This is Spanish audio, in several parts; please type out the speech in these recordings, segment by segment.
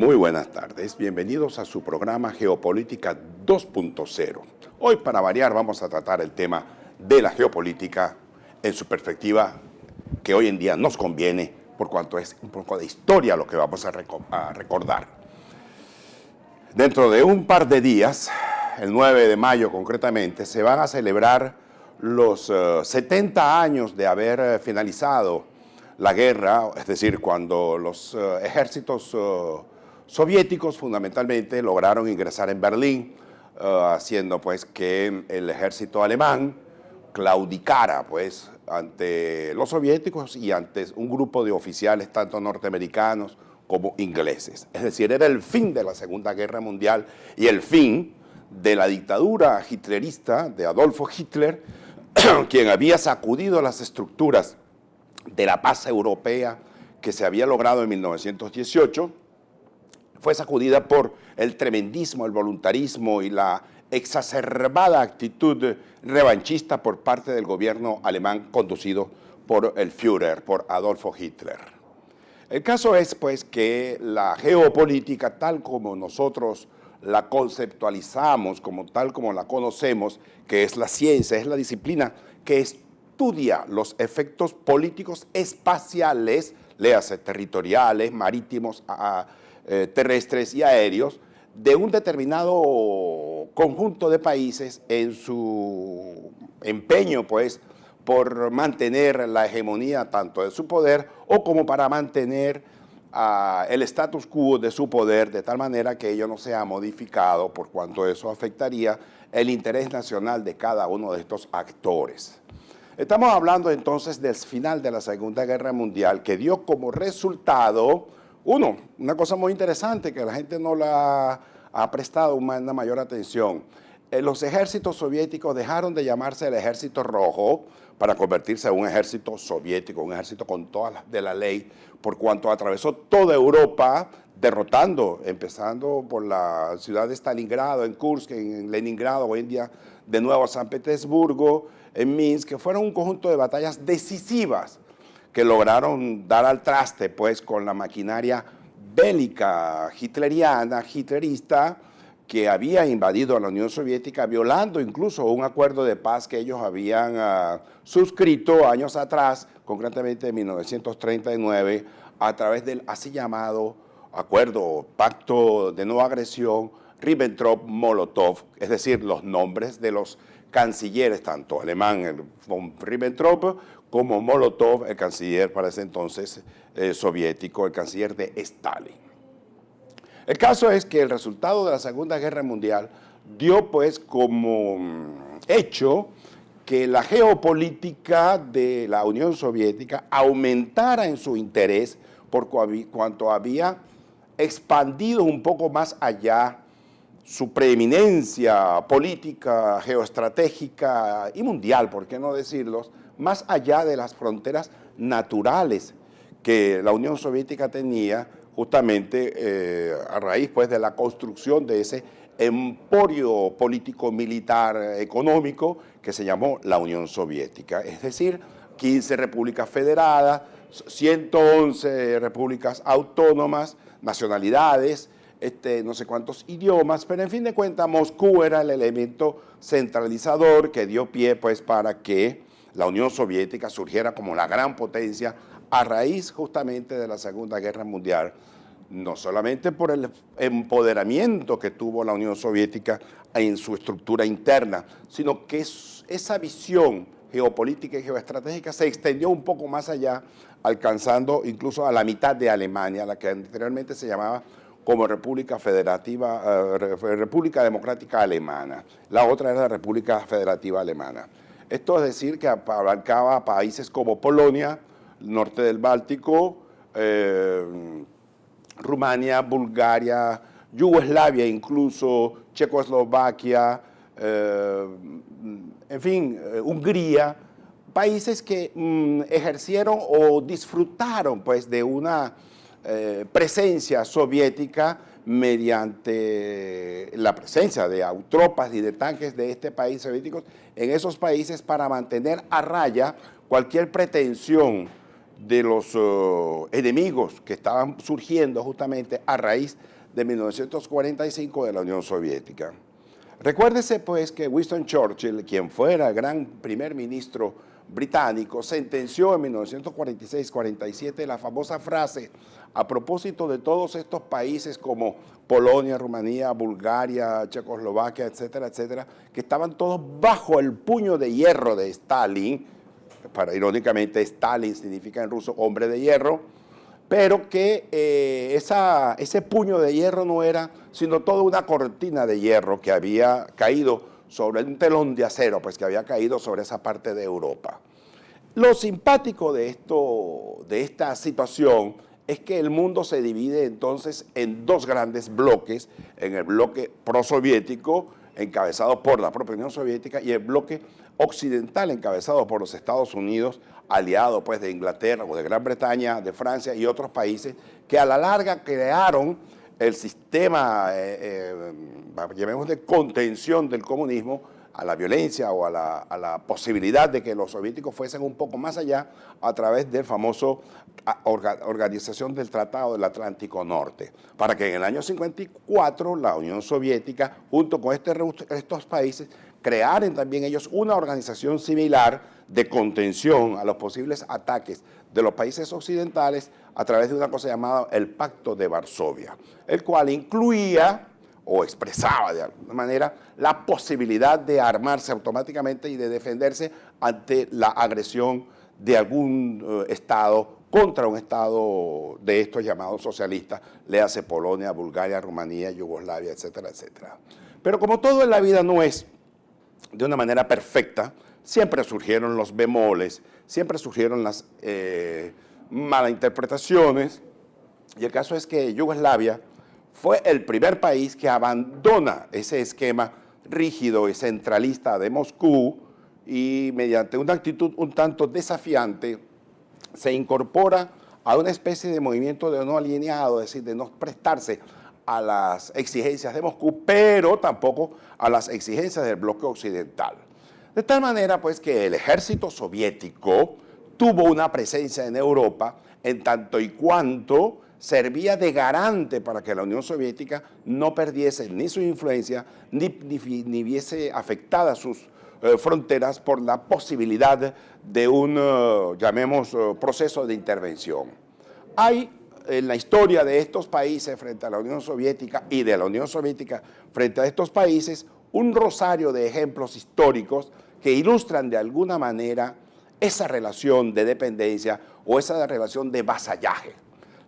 Muy buenas tardes, bienvenidos a su programa Geopolítica 2.0. Hoy, para variar, vamos a tratar el tema de la geopolítica en su perspectiva que hoy en día nos conviene, por cuanto es un poco de historia lo que vamos a recordar. Dentro de un par de días, el 9 de mayo concretamente, se van a celebrar los 70 años de haber finalizado la guerra, es decir, cuando los ejércitos soviéticos fundamentalmente lograron ingresar en Berlín, haciendo pues que el ejército alemán claudicara pues ante los soviéticos y ante un grupo de oficiales tanto norteamericanos como ingleses. Es decir, era el fin de la Segunda Guerra Mundial y el fin de la dictadura hitlerista de Adolfo Hitler, quien había sacudido las estructuras de la paz europea que se había logrado en 1918, fue sacudida por el tremendismo, el voluntarismo y la exacerbada actitud revanchista por parte del gobierno alemán conducido por el Führer, por Adolfo Hitler. El caso es pues que la geopolítica, tal como nosotros la conceptualizamos, tal como la conocemos, que es la ciencia, es la disciplina que estudia los efectos políticos espaciales, léase territoriales, marítimos, terrestres y aéreos, de un determinado conjunto de países en su empeño, pues, por mantener la hegemonía tanto de su poder o como para mantener el status quo de su poder, de tal manera que ello no sea modificado, por cuanto eso afectaría el interés nacional de cada uno de estos actores. Estamos hablando entonces del final de la Segunda Guerra Mundial, que dio como resultado, una cosa muy interesante que la gente no la ha prestado una mayor atención. Los ejércitos soviéticos dejaron de llamarse el Ejército Rojo para convertirse en un ejército soviético, un ejército con todas las de la ley, por cuanto atravesó toda Europa, derrotando, empezando por la ciudad de Stalingrado, en Kursk, en Leningrado, hoy en día de nuevo a San Petersburgo, en Minsk, que fueron un conjunto de batallas decisivas que lograron dar al traste pues con la maquinaria bélica hitlerista, que había invadido a la Unión Soviética, violando incluso un acuerdo de paz que ellos habían suscrito años atrás, concretamente en 1939, a través del así llamado acuerdo, pacto de no agresión, Ribbentrop-Molotov, es decir, los nombres de los cancilleres, tanto alemán, el von Ribbentrop, como Molotov, el canciller para ese entonces soviético, el canciller de Stalin. El caso es que el resultado de la Segunda Guerra Mundial dio pues como hecho que la geopolítica de la Unión Soviética aumentara en su interés por cuanto había expandido un poco más allá su preeminencia política, geoestratégica y mundial, por qué no decirlo, más allá de las fronteras naturales que la Unión Soviética tenía, justamente a raíz pues, de la construcción de ese emporio político, militar, económico, que se llamó la Unión Soviética. Es decir, 15 repúblicas federadas, 111 repúblicas autónomas, nacionalidades, no sé cuántos idiomas, pero en fin de cuentas Moscú era el elemento centralizador que dio pie pues para que la Unión Soviética surgiera como la gran potencia a raíz justamente de la Segunda Guerra Mundial, no solamente por el empoderamiento que tuvo la Unión Soviética en su estructura interna, sino que esa visión geopolítica y geoestratégica se extendió un poco más allá, alcanzando incluso a la mitad de Alemania, la que anteriormente se llamaba como República Federativa, República Democrática Alemana. La otra era la República Federativa Alemana. Esto es decir que abarcaba países como Polonia, norte del Báltico, Rumania, Bulgaria, Yugoslavia incluso, Checoslovaquia, en fin, Hungría, países que ejercieron o disfrutaron pues de una presencia soviética mediante la presencia de tropas y de tanques de este país soviéticos en esos países para mantener a raya cualquier pretensión de los enemigos que estaban surgiendo justamente a raíz de 1945 de la Unión Soviética. Recuérdese pues que Winston Churchill, quien fuera el gran primer ministro británico, sentenció en 1946-47 la famosa frase a propósito de todos estos países como Polonia, Rumanía, Bulgaria, Checoslovaquia, etcétera, etcétera, que estaban todos bajo el puño de hierro de Stalin. Irónicamente, Stalin significa en ruso hombre de hierro, pero que ese puño de hierro no era sino toda una cortina de hierro que había caído sobre un telón de acero, pues que había caído sobre esa parte de Europa. Lo simpático de esta situación es que el mundo se divide entonces en dos grandes bloques, en el bloque prosoviético, encabezado por la propia Unión Soviética, y el bloque occidental, encabezado por los Estados Unidos, aliado pues de Inglaterra o de Gran Bretaña, de Francia y otros países, que a la larga crearon el sistema, llamemos de contención del comunismo, a la violencia o a la posibilidad de que los soviéticos fuesen un poco más allá a través del famoso Organización del Tratado del Atlántico Norte, para que en el año 54 la Unión Soviética, junto con estos países, crearan también ellos una organización similar de contención a los posibles ataques de los países occidentales a través de una cosa llamada el Pacto de Varsovia, el cual incluía o expresaba de alguna manera la posibilidad de armarse automáticamente y de defenderse ante la agresión de algún Estado contra un Estado de estos llamados socialistas, léase Polonia, Bulgaria, Rumanía, Yugoslavia, etcétera, etcétera. Pero como todo en la vida no es de una manera perfecta, siempre surgieron los bemoles, siempre surgieron las malinterpretaciones, y el caso es que Yugoslavia fue el primer país que abandona ese esquema rígido y centralista de Moscú y mediante una actitud un tanto desafiante se incorpora a una especie de movimiento de no alineado, es decir, de no prestarse a las exigencias de Moscú, pero tampoco a las exigencias del bloque occidental. De tal manera, pues, que el ejército soviético tuvo una presencia en Europa en tanto y cuanto servía de garante para que la Unión Soviética no perdiese ni su influencia ni viese afectadas sus fronteras por la posibilidad de un, llamemos, proceso de intervención. Hay en la historia de estos países frente a la Unión Soviética y de la Unión Soviética frente a estos países un rosario de ejemplos históricos que ilustran de alguna manera esa relación de dependencia o esa relación de vasallaje.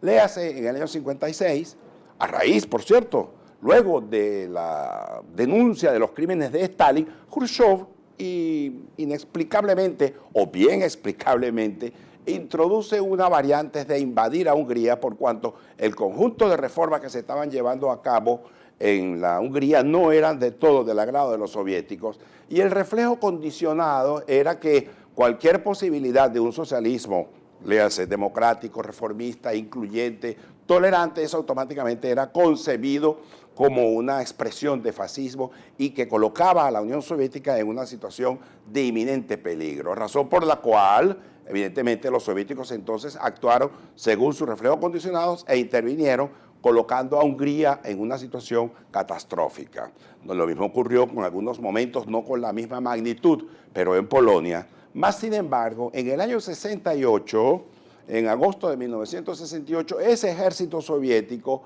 Léase en el año 56, a raíz, por cierto, luego de la denuncia de los crímenes de Stalin, Khrushchev inexplicablemente o bien explicablemente introduce una variante de invadir a Hungría por cuanto el conjunto de reformas que se estaban llevando a cabo en la Hungría no eran de todo del agrado de los soviéticos y el reflejo condicionado era que cualquier posibilidad de un socialismo, léase democrático, reformista, incluyente, tolerante, eso automáticamente era concebido como una expresión de fascismo y que colocaba a la Unión Soviética en una situación de inminente peligro, razón por la cual evidentemente los soviéticos entonces actuaron según sus reflejos condicionados e intervinieron colocando a Hungría en una situación catastrófica. Lo mismo ocurrió con algunos momentos, no con la misma magnitud, pero en Polonia. Más sin embargo, en el año 68, en agosto de 1968, ese ejército soviético,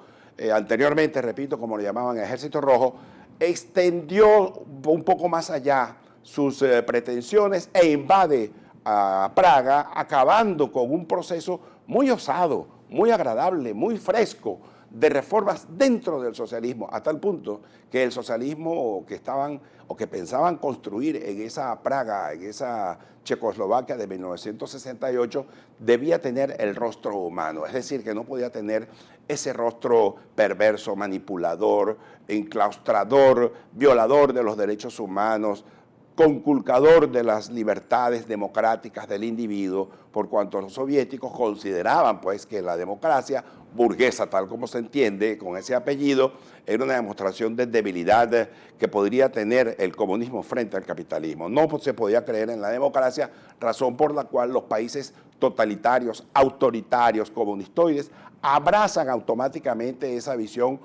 anteriormente, repito, como le llamaban Ejército Rojo, extendió un poco más allá sus pretensiones e invade a Praga, acabando con un proceso muy osado, muy agradable, muy fresco, de reformas dentro del socialismo, a tal punto que el socialismo que estaban o que pensaban construir en esa Praga, en esa Checoslovaquia de 1968, debía tener el rostro humano, es decir, que no podía tener ese rostro perverso, manipulador, enclaustrador, violador de los derechos humanos, conculcador de las libertades democráticas del individuo, por cuanto los soviéticos consideraban pues que la democracia burguesa, tal como se entiende con ese apellido, era una demostración de debilidad que podría tener el comunismo frente al capitalismo. No se podía creer en la democracia, razón por la cual los países totalitarios, autoritarios, comunistoides, abrazan automáticamente esa visión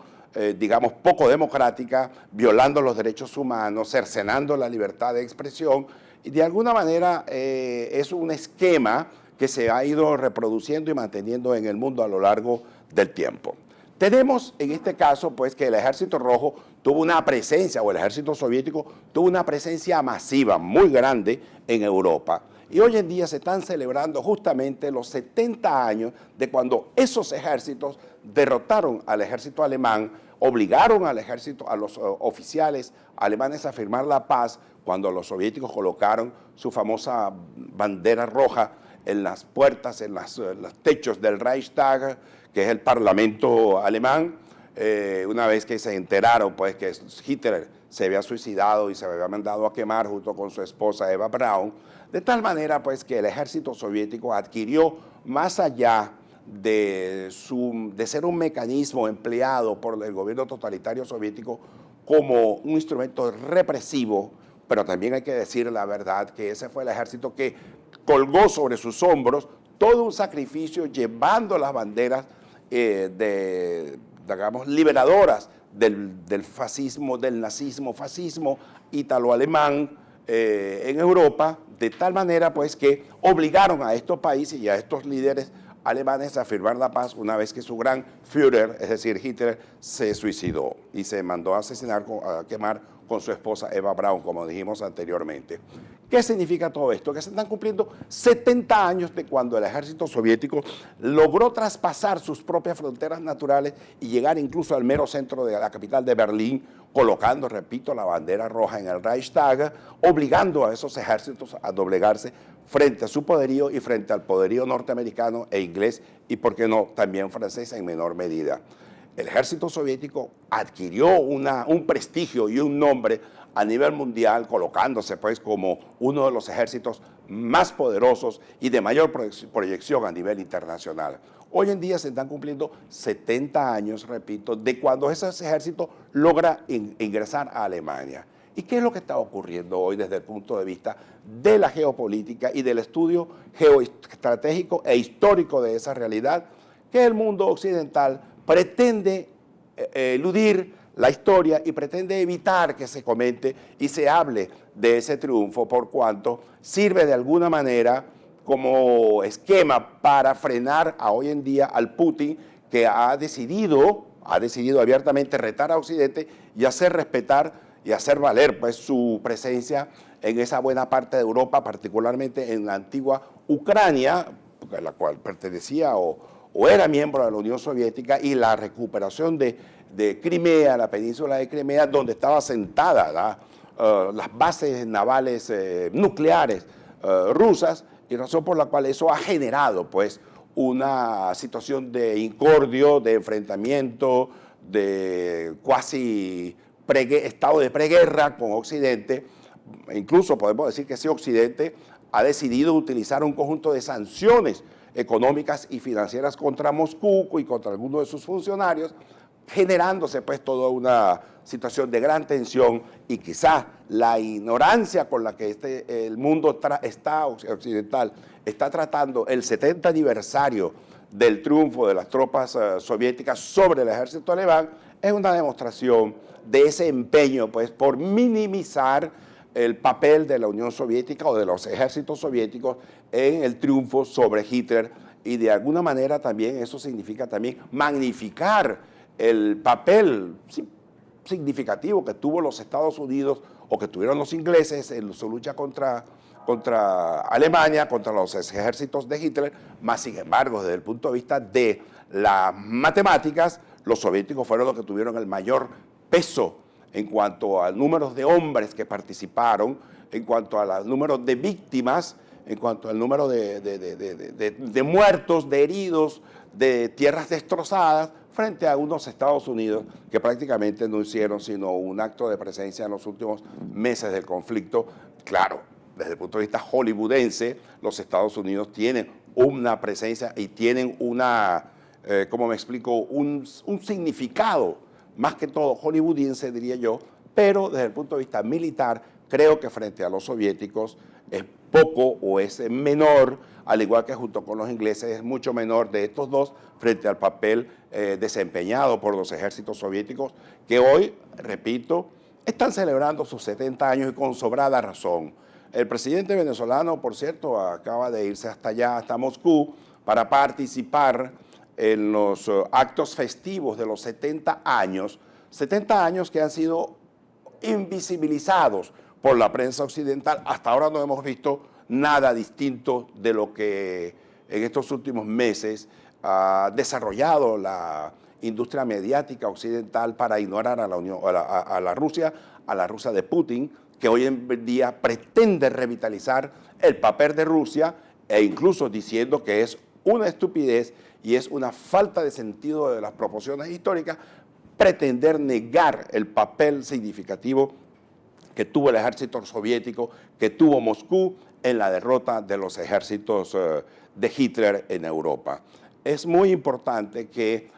digamos, poco democrática, violando los derechos humanos, cercenando la libertad de expresión, y de alguna manera es un esquema que se ha ido reproduciendo y manteniendo en el mundo a lo largo del tiempo. Tenemos en este caso pues que el Ejército Rojo tuvo una presencia, o el Ejército Soviético tuvo una presencia masiva, muy grande en Europa. Y hoy en día se están celebrando justamente los 70 años de cuando esos ejércitos derrotaron al ejército alemán, obligaron al ejército, a los oficiales alemanes a firmar la paz cuando los soviéticos colocaron su famosa bandera roja en las puertas, en los techos del Reichstag, que es el parlamento alemán, una vez que se enteraron pues que Hitler se había suicidado y se había mandado a quemar junto con su esposa Eva Braun, de tal manera pues que el ejército soviético adquirió, más allá de ser un mecanismo empleado por el gobierno totalitario soviético como un instrumento represivo, pero también hay que decir la verdad que ese fue el ejército que colgó sobre sus hombros todo un sacrificio llevando las banderas digamos, liberadoras del fascismo, del nazismo, fascismo ítalo-alemán en Europa, de tal manera pues que obligaron a estos países y a estos líderes alemanes a firmar la paz una vez que su gran Führer, es decir, Hitler, se suicidó y se mandó a asesinar, a quemar con su esposa Eva Braun, como dijimos anteriormente. ¿Qué significa todo esto? Que se están cumpliendo 70 años de cuando el ejército soviético logró traspasar sus propias fronteras naturales y llegar incluso al mero centro de la capital de Berlín, colocando, repito, la bandera roja en el Reichstag, obligando a esos ejércitos a doblegarse frente a su poderío y frente al poderío norteamericano e inglés y, por qué no, también francés en menor medida. El ejército soviético adquirió un prestigio y un nombre a nivel mundial, colocándose pues como uno de los ejércitos más poderosos y de mayor proyección a nivel internacional. Hoy en día se están cumpliendo 70 años, repito, de cuando ese ejército logra ingresar a Alemania. ¿Y qué es lo que está ocurriendo hoy desde el punto de vista de la geopolítica y del estudio geoestratégico e histórico de esa realidad? Que el mundo occidental pretende eludir la historia y pretende evitar que se comente y se hable de ese triunfo, por cuanto sirve de alguna manera como esquema para frenar a hoy en día al Putin, que ha decidido abiertamente retar a Occidente y hacer respetar y hacer valer pues su presencia en esa buena parte de Europa, particularmente en la antigua Ucrania, a la cual pertenecía o era miembro de la Unión Soviética, y la recuperación de Crimea, la península de Crimea, donde estaba sentada las bases navales nucleares rusas, y razón por la cual eso ha generado pues una situación de incordio, de enfrentamiento, de cuasi estado de preguerra con Occidente. Incluso podemos decir que ese Occidente ha decidido utilizar un conjunto de sanciones económicas y financieras contra Moscú y contra algunos de sus funcionarios, generándose pues toda una situación de gran tensión, y quizá la ignorancia con la que el mundo occidental está tratando el 70 aniversario del triunfo de las tropas soviéticas sobre el ejército alemán es una demostración de ese empeño pues por minimizar el papel de la Unión Soviética o de los ejércitos soviéticos en el triunfo sobre Hitler, y de alguna manera también eso significa también magnificar el papel significativo que tuvo los Estados Unidos o que tuvieron los ingleses en su lucha contra Alemania, contra los ejércitos de Hitler, más sin embargo, desde el punto de vista de las matemáticas, los soviéticos fueron los que tuvieron el mayor peso en cuanto a números de hombres que participaron, en cuanto a los números de víctimas, en cuanto al número de muertos, de heridos, de tierras destrozadas, frente a unos Estados Unidos que prácticamente no hicieron sino un acto de presencia en los últimos meses del conflicto. Claro, desde el punto de vista hollywoodense, los Estados Unidos tienen una presencia y tienen ¿cómo me explico?, un significado más que todo hollywoodense, diría yo, pero desde el punto de vista militar creo que frente a los soviéticos es poco o es menor, al igual que junto con los ingleses es mucho menor de estos dos frente al papel desempeñado por los ejércitos soviéticos que hoy, repito, están celebrando sus 70 años y con sobrada razón. El presidente venezolano, por cierto, acaba de irse hasta allá, hasta Moscú, para participar en los actos festivos de los 70 años que han sido invisibilizados por la prensa occidental. Hasta ahora no hemos visto nada distinto de lo que en estos últimos meses ha desarrollado la industria mediática occidental para ignorar a la Rusia de Putin, que hoy en día pretende revitalizar el papel de Rusia e incluso diciendo que es una estupidez y es una falta de sentido de las proporciones históricas pretender negar el papel significativo que tuvo el ejército soviético, que tuvo Moscú en la derrota de los ejércitos de Hitler en Europa. Es muy importante que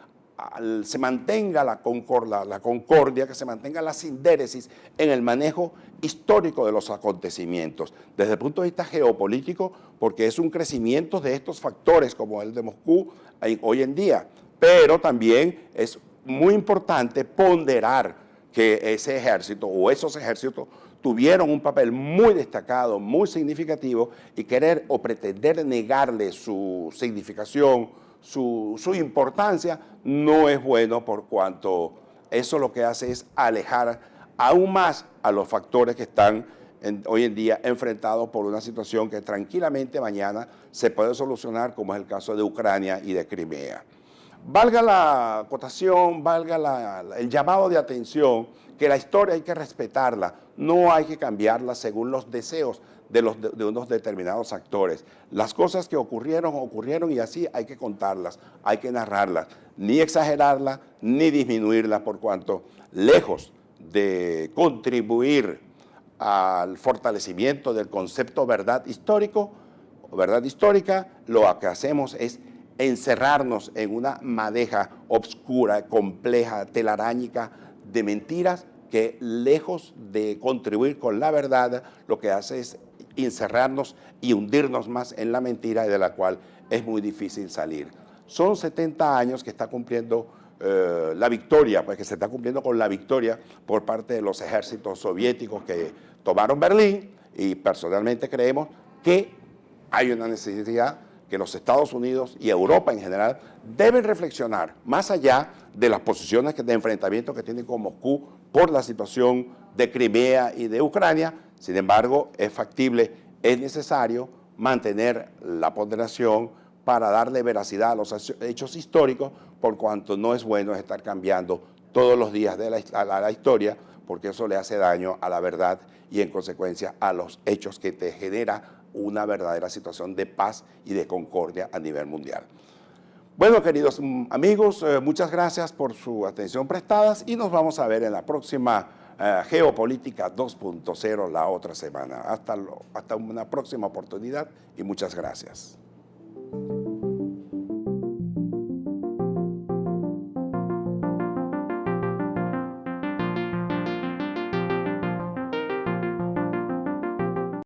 se mantenga la concordia, que se mantenga la sindéresis en el manejo histórico de los acontecimientos, desde el punto de vista geopolítico, porque es un crecimiento de estos factores como el de Moscú hoy en día, pero también es muy importante ponderar que ese ejército o esos ejércitos tuvieron un papel muy destacado, muy significativo, y querer o pretender negarle su significación, su importancia, no es bueno, por cuanto eso lo que hace es alejar aún más a los factores que están hoy en día enfrentados por una situación que tranquilamente mañana se puede solucionar, como es el caso de Ucrania y de Crimea. Valga la acotación, valga el llamado de atención, que la historia hay que respetarla, no hay que cambiarla según los deseos de unos determinados actores. Las cosas que ocurrieron, ocurrieron y así hay que contarlas, hay que narrarlas, ni exagerarlas, ni disminuirlas, por cuanto, lejos de contribuir al fortalecimiento del concepto verdad histórica, lo que hacemos es encerrarnos en una madeja obscura, compleja, telarañica de mentiras que, lejos de contribuir con la verdad, lo que hace es encerrarnos y hundirnos más en la mentira, de la cual es muy difícil salir. Son 70 años que está cumpliendo la victoria, pues que se está cumpliendo con la victoria por parte de los ejércitos soviéticos que tomaron Berlín, y personalmente creemos que hay una necesidad que los Estados Unidos y Europa en general deben reflexionar más allá de las posiciones de enfrentamiento que tienen con Moscú por la situación de Crimea y de Ucrania. Sin embargo, es factible, es necesario mantener la ponderación para darle veracidad a los hechos históricos, por cuanto no es bueno estar cambiando todos los días de la historia, porque eso le hace daño a la verdad y en consecuencia a los hechos que te genera una verdadera situación de paz y de concordia a nivel mundial. Bueno, queridos amigos, muchas gracias por su atención prestada y nos vamos a ver en la próxima Geopolítica 2.0 la otra semana. Hasta una próxima oportunidad y muchas gracias.